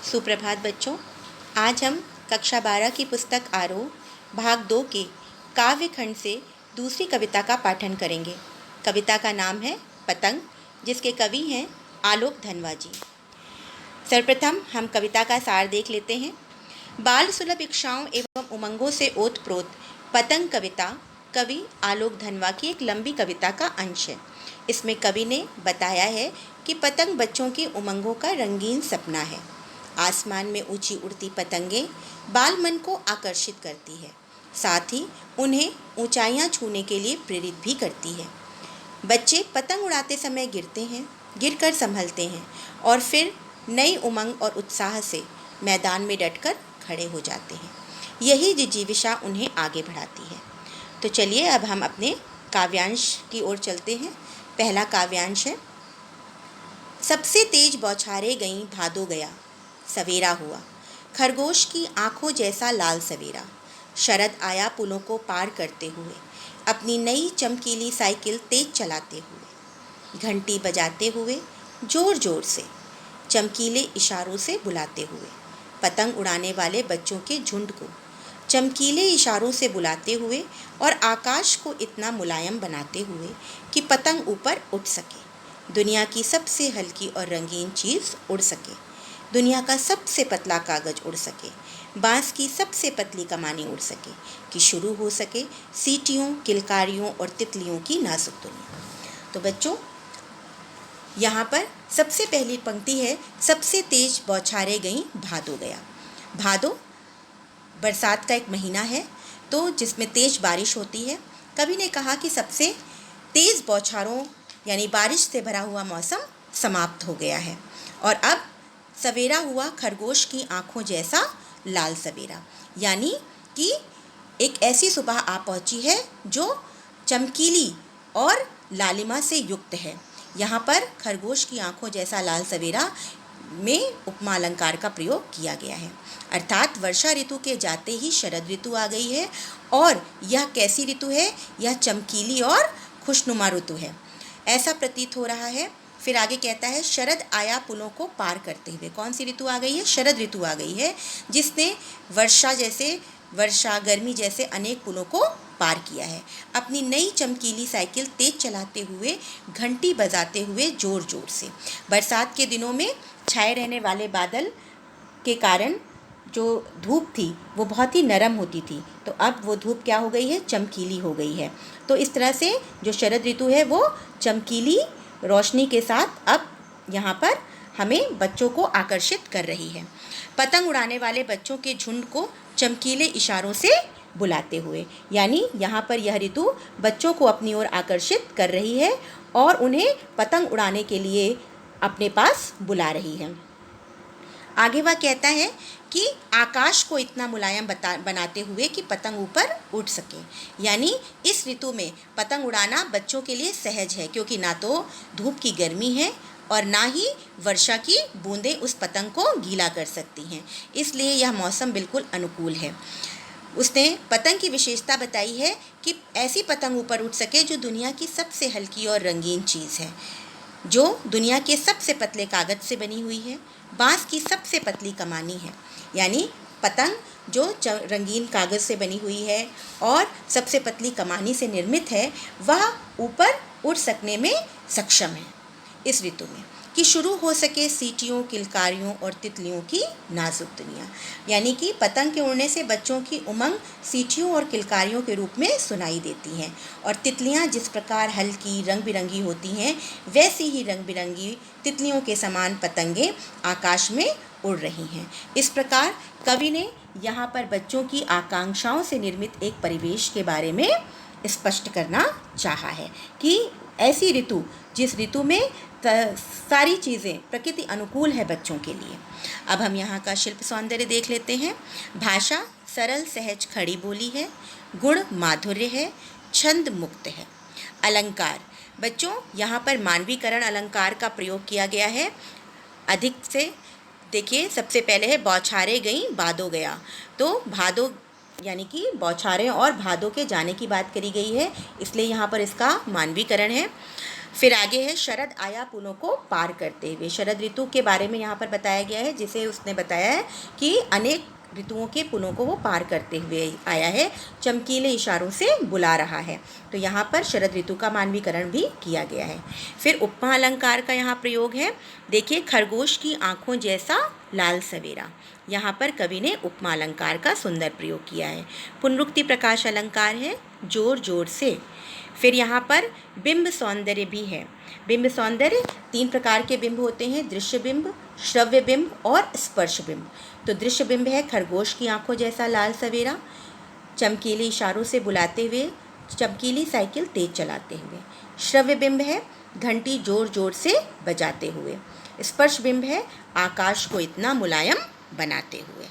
सुप्रभात बच्चों। आज हम कक्षा 12 की पुस्तक आरोह भाग 2 के काव्य खंड से दूसरी कविता का पाठन करेंगे। कविता का नाम है पतंग, जिसके कवि हैं आलोक धनवा जी। सर्वप्रथम हम कविता का सार देख लेते हैं। बाल सुलभ इच्छाओं एवं उमंगों से ओतप्रोत पतंग कविता कवि आलोक धनवा की एक लंबी कविता का अंश है। इसमें कवि ने बताया है कि पतंग बच्चों की उमंगों का रंगीन सपना है। आसमान में ऊंची उड़ती पतंगें बाल मन को आकर्षित करती है, साथ ही उन्हें ऊंचाइयां छूने के लिए प्रेरित भी करती है। बच्चे पतंग उड़ाते समय गिरते हैं, गिरकर संभलते हैं और फिर नई उमंग और उत्साह से मैदान में डटकर खड़े हो जाते हैं। यही जिजीविषा उन्हें आगे बढ़ाती है। तो चलिए अब हम अपने काव्यांश की ओर चलते हैं। पहला काव्यांश है। सबसे तेज बौछारें गईं भादो गया, सवेरा हुआ खरगोश की आंखों जैसा लाल सवेरा। शरद आया पुलों को पार करते हुए, अपनी नई चमकीली साइकिल तेज चलाते हुए, घंटी बजाते हुए जोर जोर से, चमकीले इशारों से बुलाते हुए, पतंग उड़ाने वाले बच्चों के झुंड को चमकीले इशारों से बुलाते हुए और आकाश को इतना मुलायम बनाते हुए कि पतंग ऊपर उठ सके, दुनिया की सबसे हल्की और रंगीन चीज़ उड़ सके, दुनिया का सबसे पतला कागज उड़ सके, बांस की सबसे पतली कमानी उड़ सके, कि शुरू हो सके सीटियों, किलकारियों और तितलियों की नाजुक दुनिया। तो बच्चों, यहाँ पर सबसे पहली पंक्ति है, सबसे तेज बौछारें गईं भादो गया। भादो बरसात का एक महीना है, तो जिसमें तेज बारिश होती है। कवि ने कहा कि सबसे तेज बौछारों यानी बारिश से भरा हुआ मौसम समाप्त हो गया है और अब सवेरा हुआ खरगोश की आंखों जैसा लाल सवेरा, यानी कि एक ऐसी सुबह आ पहुंची है जो चमकीली और लालिमा से युक्त है। यहाँ पर खरगोश की आंखों जैसा लाल सवेरा में उपमा अलंकार का प्रयोग किया गया है, अर्थात वर्षा ऋतु के जाते ही शरद ऋतु आ गई है। और यह कैसी ऋतु है? यह चमकीली और खुशनुमा ऋतु है, ऐसा प्रतीत हो रहा है। फिर आगे कहता है, शरद आया पुलों को पार करते हुए। कौन सी ऋतु आ गई है? शरद ऋतु आ गई है, जिसने वर्षा गर्मी जैसे अनेक पुलों को पार किया है। अपनी नई चमकीली साइकिल तेज चलाते हुए, घंटी बजाते हुए जोर जोर से। बरसात के दिनों में छाए रहने वाले बादल के कारण जो धूप थी वो बहुत ही नरम होती थी, तो अब वो धूप क्या हो गई है? चमकीली हो गई है। तो इस तरह से जो शरद ऋतु है वो चमकीली रोशनी के साथ अब यहाँ पर हमें बच्चों को आकर्षित कर रही है। पतंग उड़ाने वाले बच्चों के झुंड को चमकीले इशारों से बुलाते हुए, यानी यहाँ पर यह ऋतु बच्चों को अपनी ओर आकर्षित कर रही है और उन्हें पतंग उड़ाने के लिए अपने पास बुला रही है। आगे वह कहता है कि आकाश को इतना मुलायम बनाते हुए कि पतंग ऊपर उड़ सके, यानी इस ऋतु में पतंग उड़ाना बच्चों के लिए सहज है, क्योंकि ना तो धूप की गर्मी है और ना ही वर्षा की बूंदें उस पतंग को गीला कर सकती हैं, इसलिए यह मौसम बिल्कुल अनुकूल है। उसने पतंग की विशेषता बताई है कि ऐसी पतंग ऊपर उठ सके जो दुनिया की सबसे हल्की और रंगीन चीज़ है, जो दुनिया के सबसे पतले कागज से बनी हुई है, बांस की सबसे पतली कमानी है, यानी पतंग जो रंगीन कागज से बनी हुई है और सबसे पतली कमानी से निर्मित है, वह ऊपर उड़ सकने में सक्षम है इस ऋतु में, कि शुरू हो सके सीटियों, किलकारियों और तितलियों की नाजुक दुनिया। यानी कि पतंग के उड़ने से बच्चों की उमंग सीटियों और किलकारियों के रूप में सुनाई देती हैं, और तितलियां जिस प्रकार हल्की रंग बिरंगी होती हैं, वैसी ही रंग बिरंगी तितलियों के समान पतंगें आकाश में उड़ रही हैं। इस प्रकार कवि ने यहाँ पर बच्चों की आकांक्षाओं से निर्मित एक परिवेश के बारे में स्पष्ट करना चाहा है कि ऐसी ऋतु, जिस ऋतु में सारी चीज़ें प्रकृति अनुकूल है बच्चों के लिए। अब हम यहाँ का शिल्प सौंदर्य देख लेते हैं। भाषा सरल सहज खड़ी बोली है, गुण माधुर्य है, छंद मुक्त है। अलंकार, बच्चों यहाँ पर मानवीकरण अलंकार का प्रयोग किया गया है अधिक से। देखिए, सबसे पहले है बौछारें गईं भादो गया, तो भादो यानी कि बौछारें और भादो के जाने की बात करी गई है, इसलिए यहाँ पर इसका मानवीकरण है। फिर आगे है शरद आया पुनों को पार करते हुए। शरद ऋतु के बारे में यहाँ पर बताया गया है, जिसे उसने बताया है कि अनेक ऋतुओं के पुनों को वो पार करते हुए आया है, चमकीले इशारों से बुला रहा है। तो यहाँ पर शरद ऋतु का मानवीकरण भी किया गया है। फिर उपमा अलंकार का यहाँ प्रयोग है। देखिए, खरगोश की आँखों जैसा लाल सवेरा। यहाँ पर कवि ने उपमा अलंकार का सुंदर प्रयोग किया है। पुनरुक्ति प्रकाश अलंकार है, जोर जोर से। फिर यहाँ पर बिंब सौंदर्य भी है। बिंब सौंदर्य 3 प्रकार के बिंब होते हैं, दृश्य बिंब, श्रव्य बिंब और स्पर्श बिंब। तो दृश्य बिंब है खरगोश की आंखों जैसा लाल सवेरा, चमकीले इशारों से बुलाते हुए, चमकीली साइकिल तेज चलाते हुए। श्रव्य बिंब है घंटी जोर जोर से बजाते हुए। स्पर्श बिंब है आकाश को इतना मुलायम बनाते हुए।